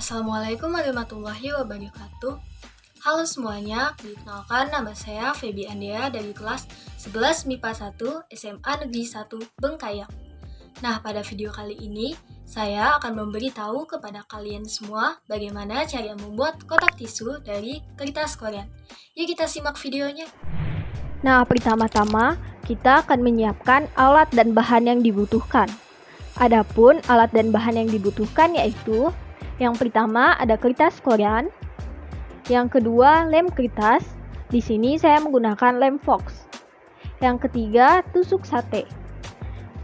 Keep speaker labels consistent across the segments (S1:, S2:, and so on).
S1: Assalamualaikum warahmatullahi wabarakatuh. Halo semuanya, perkenalkan nama saya Feby Andea dari kelas 11 MIPA 1 SMA Negeri 1 Bengkayang. Nah, pada video kali ini, saya akan memberitahu kepada kalian semua bagaimana cara membuat kotak tisu dari kertas korean. Yuk kita simak videonya.
S2: Nah, pertama-tama kita akan menyiapkan alat dan bahan yang dibutuhkan. Adapun alat dan bahan yang dibutuhkan yaitu yang pertama ada kertas korean, yang kedua lem kertas. Di sini saya menggunakan lem Fox. Yang ketiga tusuk sate.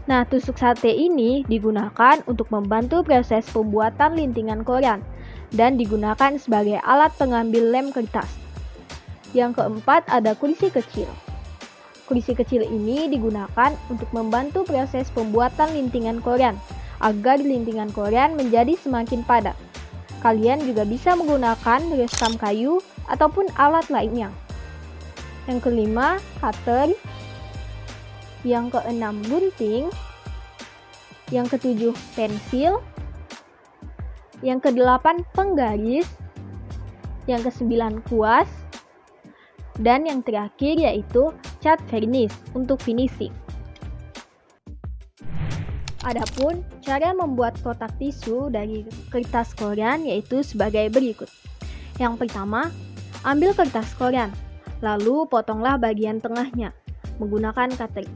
S2: Nah, tusuk sate ini digunakan untuk membantu proses pembuatan lintingan korean dan digunakan sebagai alat pengambil lem kertas. Yang keempat ada kursi kecil. Kursi kecil ini digunakan untuk membantu proses pembuatan lintingan korean agar lintingan korean menjadi semakin padat. Kalian juga bisa menggunakan resam kayu ataupun alat lainnya. Yang kelima, cutter. Yang keenam, gunting. Yang ketujuh, pensil. Yang kedelapan, penggaris. Yang kesembilan, kuas. Dan yang terakhir yaitu cat vernis untuk finishing. Adapun cara membuat kotak tisu dari kertas korean yaitu sebagai berikut. Yang pertama, ambil kertas korean, lalu potonglah bagian tengahnya menggunakan cutter.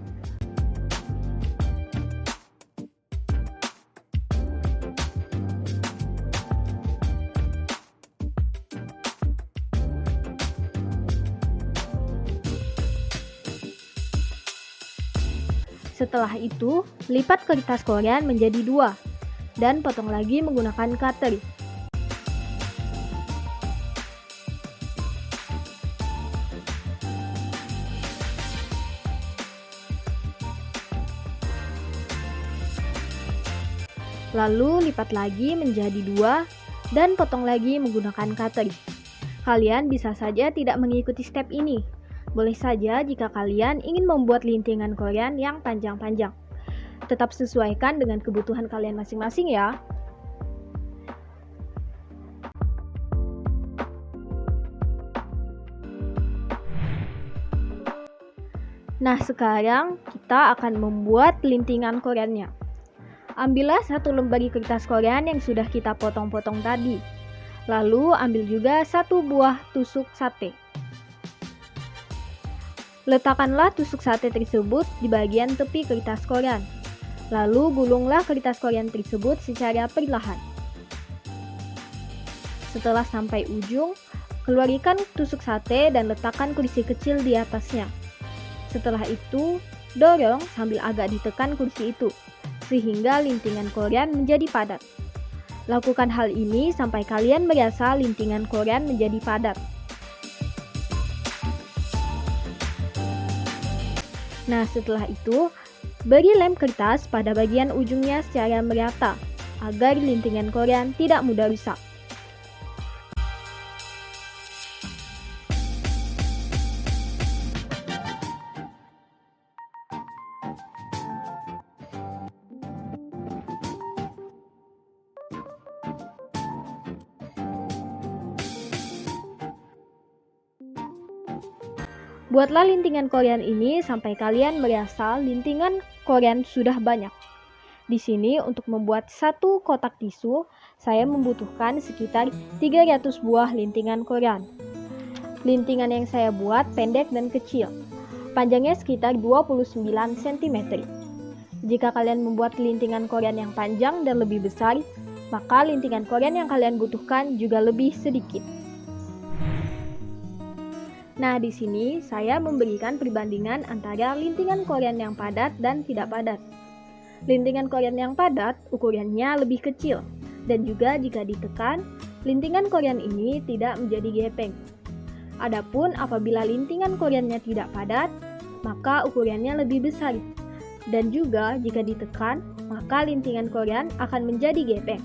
S2: Setelah itu, lipat kertas korean menjadi dua dan potong lagi menggunakan cutter. Lalu lipat lagi menjadi dua dan potong lagi menggunakan cutter. Kalian bisa saja tidak mengikuti step ini. Boleh saja jika kalian ingin membuat lintingan korean yang panjang-panjang. Tetap sesuaikan dengan kebutuhan kalian masing-masing ya. Nah, sekarang kita akan membuat lintingan koreannya. Ambillah satu lembar kertas korean yang sudah kita potong-potong tadi. Lalu ambil juga satu buah tusuk sate. Letakkanlah tusuk sate tersebut di bagian tepi kertas korean. Lalu gulunglah kertas korean tersebut secara perlahan. Setelah sampai ujung, keluarkan tusuk sate dan letakkan kursi kecil di atasnya. Setelah itu, dorong sambil agak ditekan kursi itu, sehingga lintingan korean menjadi padat. Lakukan hal ini sampai kalian merasa lintingan korean menjadi padat. Nah, setelah itu, beri lem kertas pada bagian ujungnya secara merata, agar lintingan korean tidak mudah rusak. Buatlah lintingan korean ini sampai kalian merasa lintingan korean sudah banyak. Di sini untuk membuat satu kotak tisu, saya membutuhkan sekitar 300 buah lintingan korean. Lintingan yang saya buat pendek dan kecil. Panjangnya sekitar 29 cm. Jika kalian membuat lintingan korean yang panjang dan lebih besar, maka lintingan korean yang kalian butuhkan juga lebih sedikit. Nah, di sini saya memberikan perbandingan antara lintingan korean yang padat dan tidak padat. Lintingan korean yang padat ukurannya lebih kecil, dan juga jika ditekan, lintingan korean ini tidak menjadi gepeng. Adapun apabila lintingan koreannya tidak padat, maka ukurannya lebih besar. Dan juga jika ditekan, maka lintingan korean akan menjadi gepeng.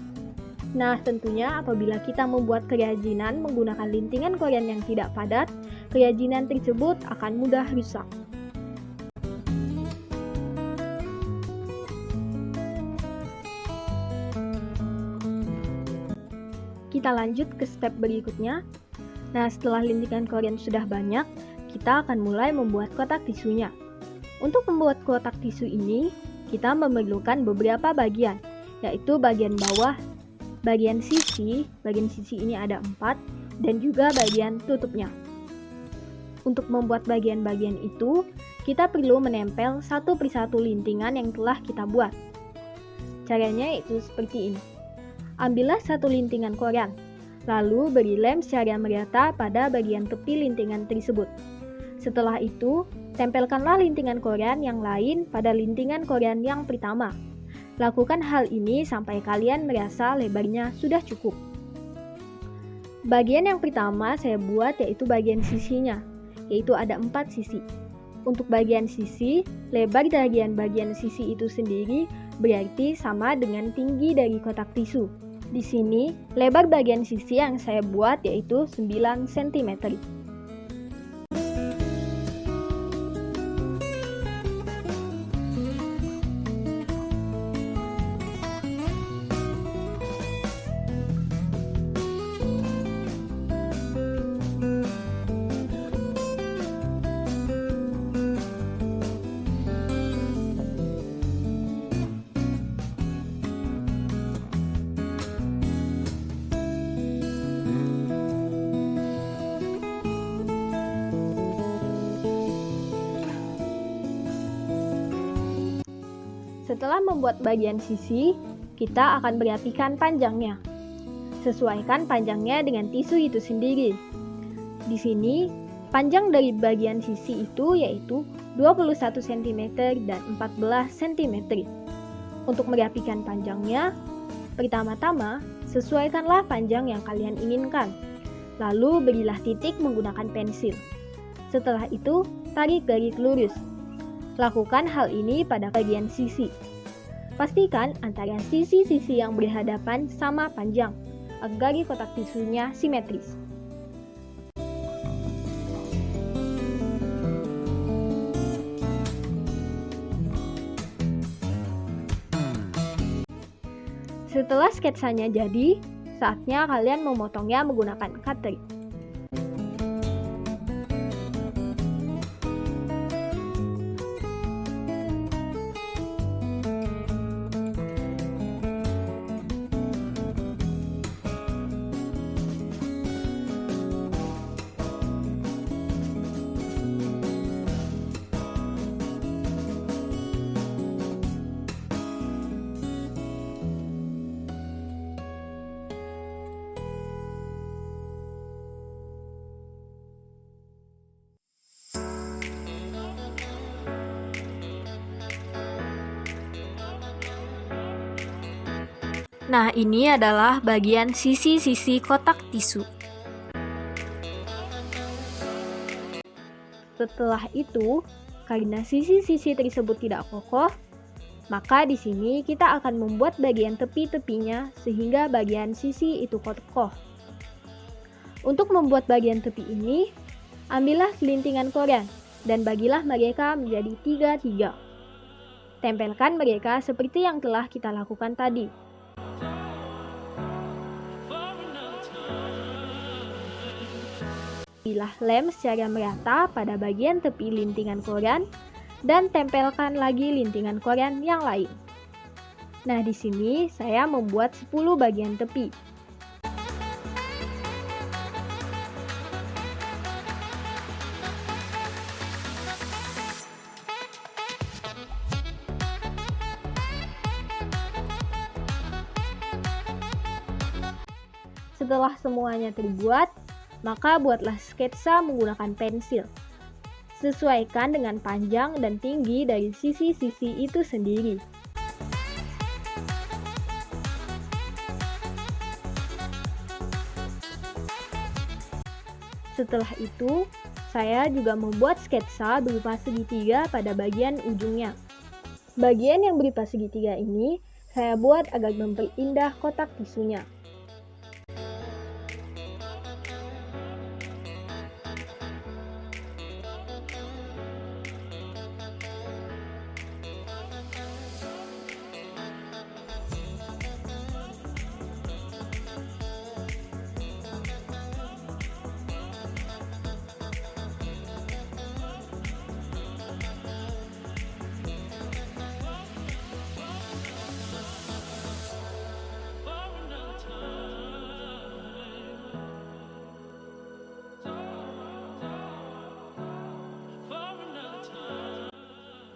S2: Nah, tentunya apabila kita membuat kerajinan menggunakan lintingan korean yang tidak padat, kerajinan tersebut akan mudah rusak. kita lanjut ke step berikutnya. Nah, setelah lintingan korean sudah banyak, kita akan mulai membuat kotak tisunya. Untuk membuat kotak tisu ini, kita memerlukan beberapa bagian, yaitu bagian bawah, bagian sisi ini ada 4, dan juga bagian tutupnya. Untuk membuat bagian-bagian itu, kita perlu menempel satu persatu lintingan yang telah kita buat. Caranya yaitu seperti ini. Ambillah satu lintingan korean, lalu beri lem secara merata pada bagian tepi lintingan tersebut. Setelah itu, tempelkanlah lintingan korean yang lain pada lintingan korean yang pertama. Lakukan hal ini sampai kalian merasa lebarnya sudah cukup. Bagian yang pertama saya buat yaitu bagian sisinya, yaitu ada 4 sisi. Untuk bagian sisi, lebar bagian sisi itu sendiri berarti sama dengan tinggi dari kotak tisu. Di sini, lebar bagian sisi yang saya buat yaitu 9 cm. Setelah membuat bagian sisi, kita akan merapikan panjangnya. Sesuaikan panjangnya dengan tisu itu sendiri. Di sini, panjang dari bagian sisi itu yaitu 21 cm dan 14 cm. Untuk merapikan panjangnya, pertama-tama sesuaikanlah panjang yang kalian inginkan. Lalu berilah titik menggunakan pensil. Setelah itu, tarik garis lurus. Lakukan hal ini pada bagian sisi. Pastikan antara sisi-sisi yang berhadapan sama panjang, agar kotak tisunya simetris. Setelah sketsanya jadi, saatnya kalian memotongnya menggunakan cutter.
S1: Nah, ini adalah bagian sisi-sisi kotak tisu.
S2: Setelah itu, karena sisi-sisi tersebut tidak kokoh, maka di sini kita akan membuat bagian tepi-tepinya sehingga bagian sisi itu kokoh. Untuk membuat bagian tepi ini, ambillah lintingan korean dan bagilah mereka menjadi 3-3. Tempelkan mereka seperti yang telah kita lakukan tadi. Berilah lem secara merata pada bagian tepi lintingan korean dan tempelkan lagi lintingan korean yang lain. Nah, di sini saya membuat 10 bagian tepi. Setelah semuanya terbuat, maka buatlah sketsa menggunakan pensil. Sesuaikan dengan panjang dan tinggi dari sisi-sisi itu sendiri. Setelah itu, saya juga membuat sketsa berupa segitiga pada bagian ujungnya. Bagian yang berupa segitiga ini saya buat agar memperindah kotak tisunya.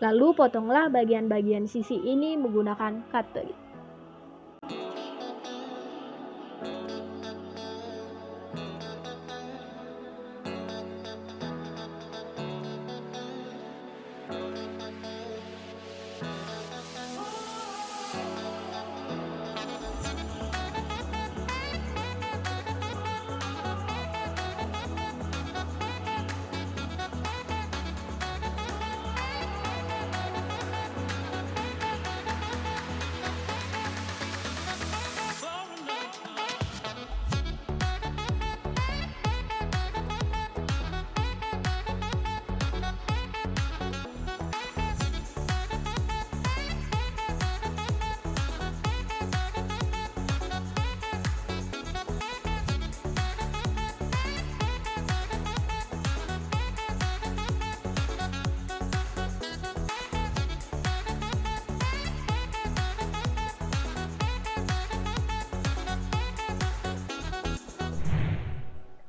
S2: Lalu potonglah bagian-bagian sisi ini menggunakan cutlery.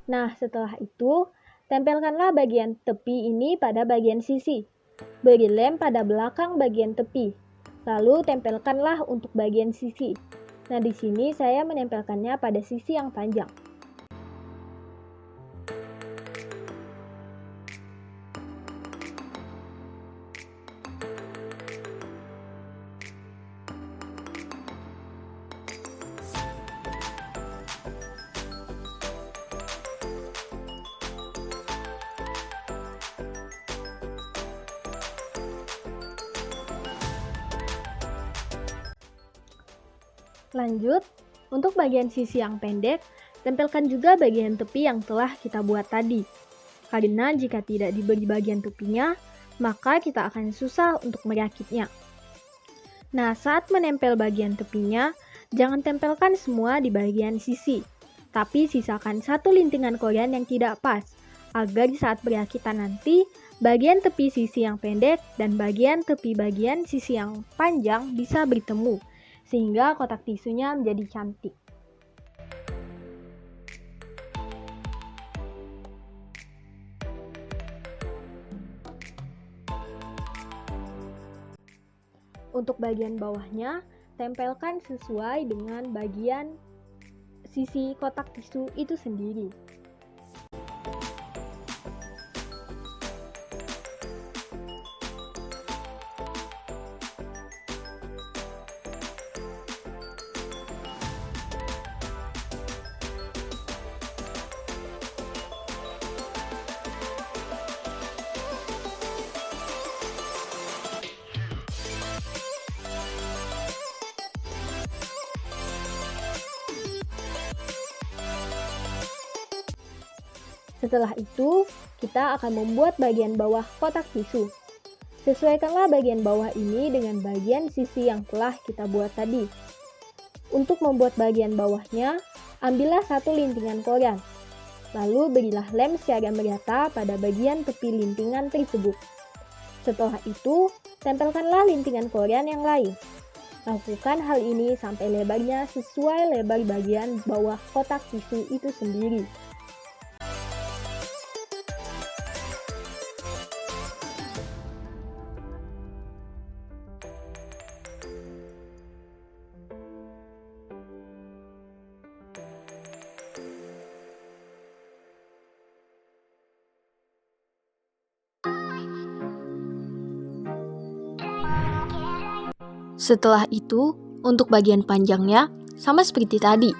S2: Nah, setelah itu, tempelkanlah bagian tepi ini pada bagian sisi. Beri lem pada belakang bagian tepi. Lalu tempelkanlah untuk bagian sisi. Nah, di sini saya menempelkannya pada sisi yang panjang. Lanjut, untuk bagian sisi yang pendek, tempelkan juga bagian tepi yang telah kita buat tadi. Karena jika tidak diberi bagian tepinya, maka kita akan susah untuk merakitnya. Nah, saat menempel bagian tepinya, jangan tempelkan semua di bagian sisi, tapi sisakan satu lintingan korean yang tidak pas, agar saat berakitan nanti, bagian tepi sisi yang pendek dan bagian tepi bagian sisi yang panjang bisa bertemu, sehingga kotak tisunya menjadi cantik. Untuk bagian bawahnya, tempelkan sesuai dengan bagian sisi kotak tisu itu sendiri. Setelah itu, kita akan membuat bagian bawah kotak tisu. Sesuaikanlah bagian bawah ini dengan bagian sisi yang telah kita buat tadi. Untuk membuat bagian bawahnya, ambillah satu lintingan korean. Lalu berilah lem secara merata pada bagian tepi lintingan tersebut. Setelah itu, tempelkanlah lintingan korean yang lain. Lakukan hal ini sampai lebarnya sesuai lebar bagian bawah kotak tisu itu sendiri.
S1: Setelah itu, untuk bagian panjangnya, sama seperti tadi.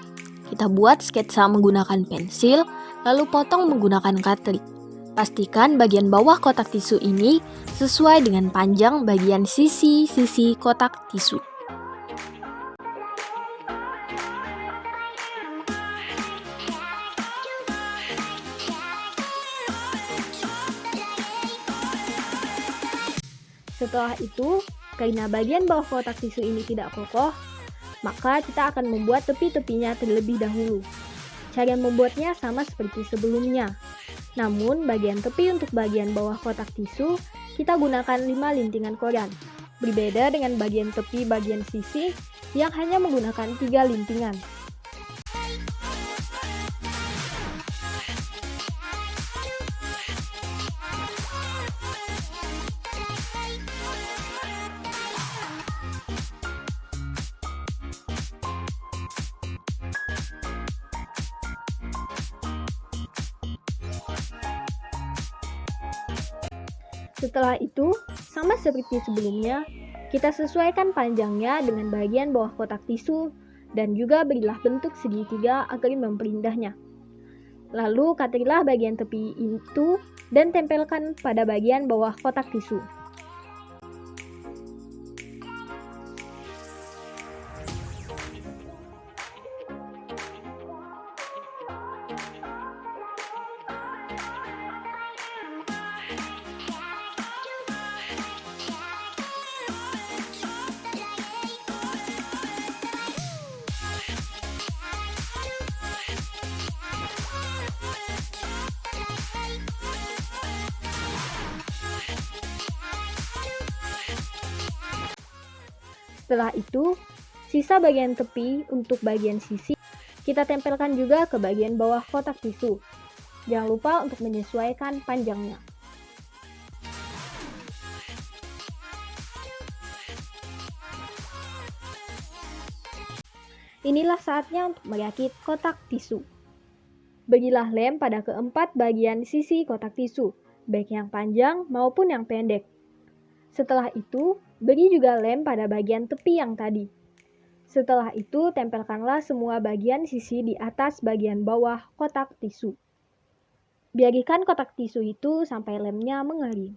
S1: Kita buat sketsa menggunakan pensil, lalu potong menggunakan cutlery. Pastikan bagian bawah kotak tisu ini sesuai dengan panjang bagian sisi-sisi kotak tisu.
S2: Setelah itu, karena bagian bawah kotak tisu ini tidak kokoh, maka kita akan membuat tepi-tepinya terlebih dahulu. Cara membuatnya sama seperti sebelumnya. Namun, bagian tepi untuk bagian bawah kotak tisu, kita gunakan 5 lintingan korean. Berbeda dengan bagian tepi bagian sisi yang hanya menggunakan 3 lintingan. Setelah itu, sama seperti sebelumnya, kita sesuaikan panjangnya dengan bagian bawah kotak tisu dan juga berilah bentuk segitiga agar memperindahnya. Lalu katilah bagian tepi itu dan tempelkan pada bagian bawah kotak tisu. Setelah itu, sisa bagian tepi untuk bagian sisi kita tempelkan juga ke bagian bawah kotak tisu. Jangan lupa untuk menyesuaikan panjangnya. Inilah saatnya untuk merakit kotak tisu. Berilah lem pada keempat bagian sisi kotak tisu, baik yang panjang maupun yang pendek. Setelah itu, beri juga lem pada bagian tepi yang tadi. Setelah itu, tempelkanlah semua bagian sisi di atas bagian bawah kotak tisu. Biarkan kotak tisu itu sampai lemnya mengering.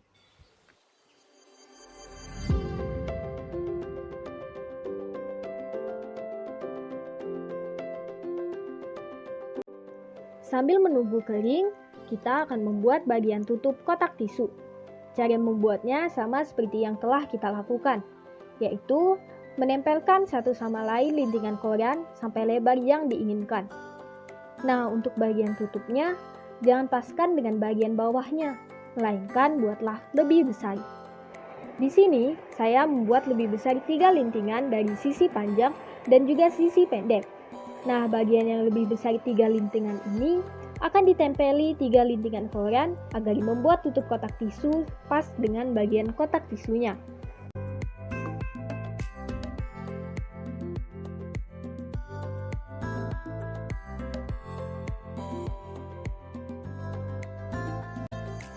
S2: Sambil menunggu kering, kita akan membuat bagian tutup kotak tisu. Cara membuatnya sama seperti yang telah kita lakukan, yaitu menempelkan satu sama lain lintingan koran sampai lebar yang diinginkan. Nah, untuk bagian tutupnya, jangan paskan dengan bagian bawahnya, melainkan buatlah lebih besar. Di sini, saya membuat lebih besar 3 lintingan dari sisi panjang dan juga sisi pendek. Nah, bagian yang lebih besar 3 lintingan ini akan ditempeli 3 lintingan koran agar membuat tutup kotak tisu pas dengan bagian kotak tisunya.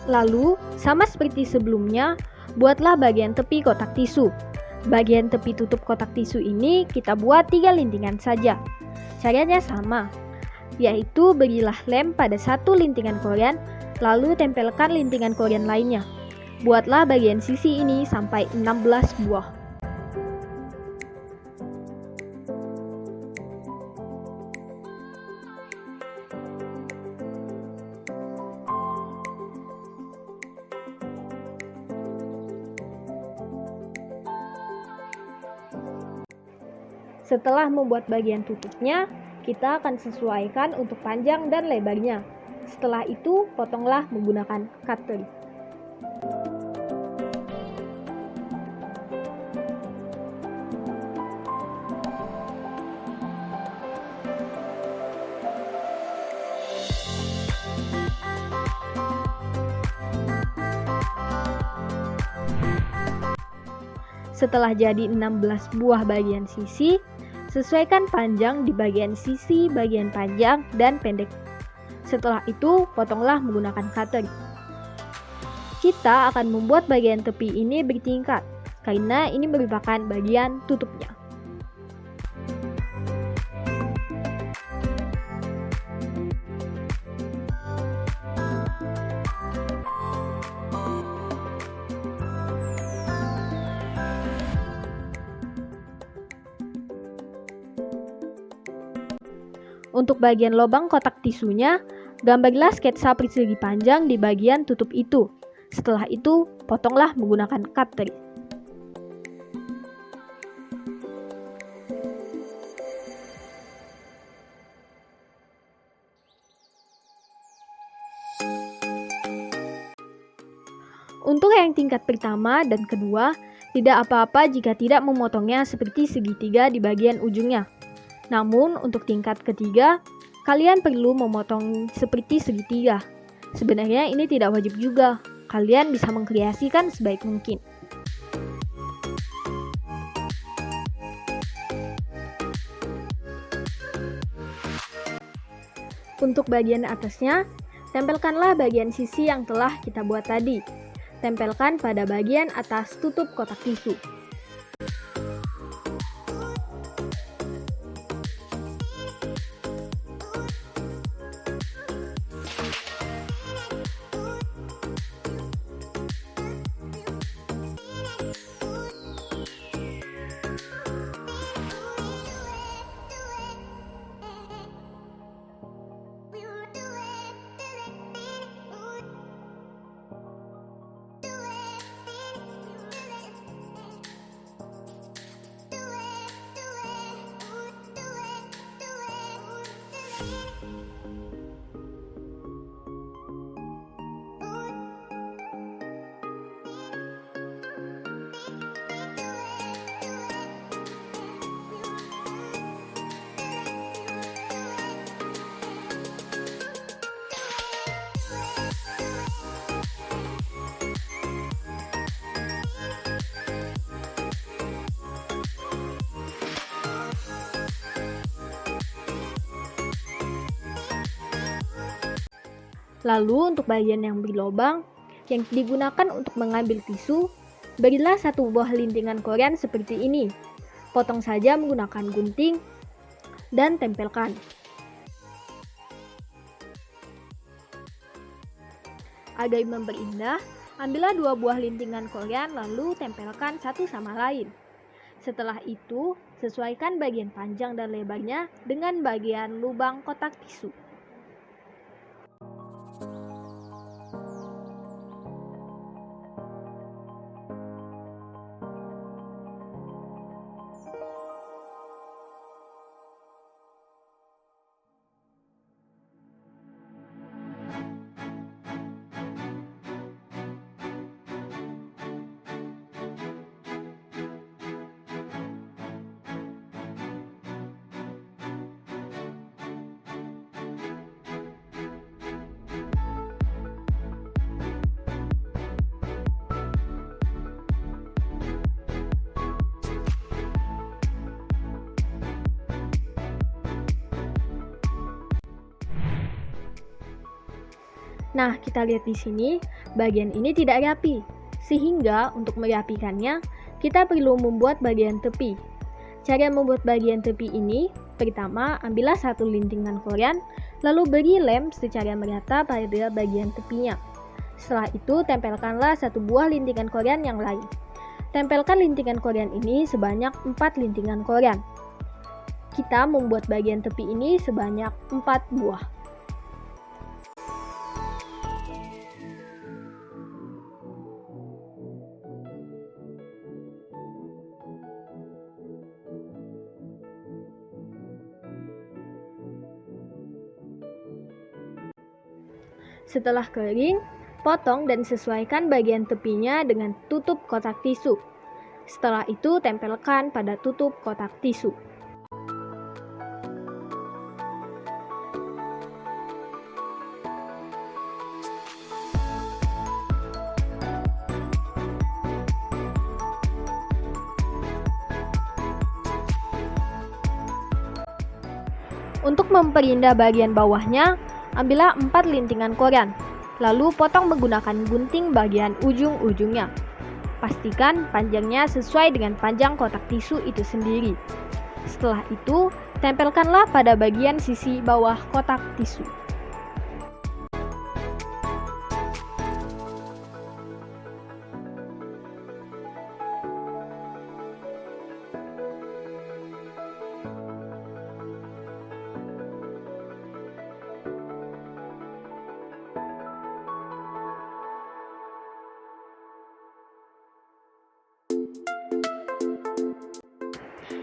S2: Lalu, sama seperti sebelumnya, buatlah bagian tepi kotak tisu. Bagian tepi tutup kotak tisu ini kita buat 3 lintingan saja. Caranya sama, yaitu berilah lem pada satu lintingan koran, lalu tempelkan lintingan koran lainnya. Buatlah bagian sisi ini sampai 16 buah. Setelah membuat bagian tutupnya, kita akan sesuaikan untuk panjang dan lebarnya. Setelah itu, potonglah menggunakan cutter. Setelah jadi 16 buah bagian sisi, sesuaikan panjang di bagian sisi, bagian panjang, dan pendek. Setelah itu, potonglah menggunakan cutter. Kita akan membuat bagian tepi ini bertingkat, karena ini merupakan bagian tutupnya. Untuk bagian lubang kotak tisunya, gambarlah sketsa persegi panjang di bagian tutup itu. Setelah itu, potonglah menggunakan cutter. Untuk yang tingkat pertama dan kedua, tidak apa-apa jika tidak memotongnya seperti segitiga di bagian ujungnya. Namun, untuk tingkat ketiga, kalian perlu memotong seperti segitiga. Sebenarnya ini tidak wajib juga. Kalian bisa mengkreasikan sebaik mungkin. Untuk bagian atasnya, tempelkanlah bagian sisi yang telah kita buat tadi. tempelkan pada bagian atas tutup kotak tisu. Lalu untuk bagian yang berlubang yang digunakan untuk mengambil tisu, berilah satu buah lintingan korean seperti ini. Potong saja menggunakan gunting dan tempelkan. Agar memperindah, ambillah 2 buah lintingan korean lalu tempelkan satu sama lain. Setelah itu, sesuaikan bagian panjang dan lebarnya dengan bagian lubang kotak tisu. Nah, kita lihat di sini, bagian ini tidak rapi. Sehingga untuk merapikannya, kita perlu membuat bagian tepi. Cara membuat bagian tepi ini, pertama, ambillah satu lintingan korean, lalu beri lem secara merata pada bagian tepinya. Setelah itu, tempelkanlah satu buah lintingan korean yang lain. Tempelkan lintingan korean ini sebanyak 4 lintingan korean. Kita membuat bagian tepi ini sebanyak 4 buah. Setelah kering, potong dan sesuaikan bagian tepinya dengan tutup kotak tisu. Setelah itu, tempelkan pada tutup kotak tisu. Untuk memperindah bagian bawahnya, ambillah 4 lintingan korean, lalu potong menggunakan gunting bagian ujung-ujungnya. Pastikan panjangnya sesuai dengan panjang kotak tisu itu sendiri. Setelah itu, tempelkanlah pada bagian sisi bawah kotak tisu.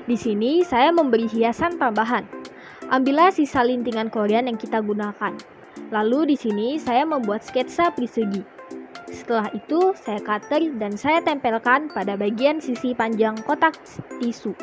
S2: Di sini saya memberi hiasan tambahan. Ambillah sisa lintingan korean yang kita gunakan. Lalu di sini saya membuat sketsa persegi. Setelah itu saya cutter dan saya tempelkan pada bagian sisi panjang kotak tisu.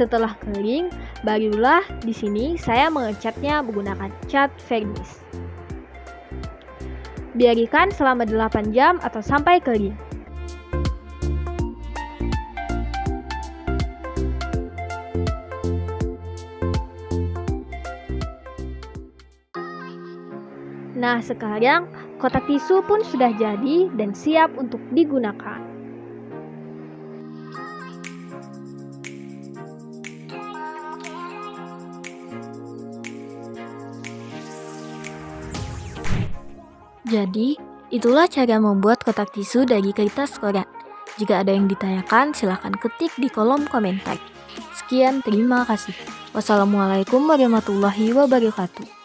S2: Setelah kering, barulah di sini saya mengecatnya menggunakan cat vernis. Biarkan selama 8 jam atau sampai kering. Nah, sekarang kotak tisu pun sudah jadi dan siap untuk digunakan.
S1: Jadi, itulah cara membuat kotak tisu dari kertas koran. Jika ada yang ditanyakan, silahkan ketik di kolom komentar. Sekian, terima kasih. Wassalamualaikum warahmatullahi wabarakatuh.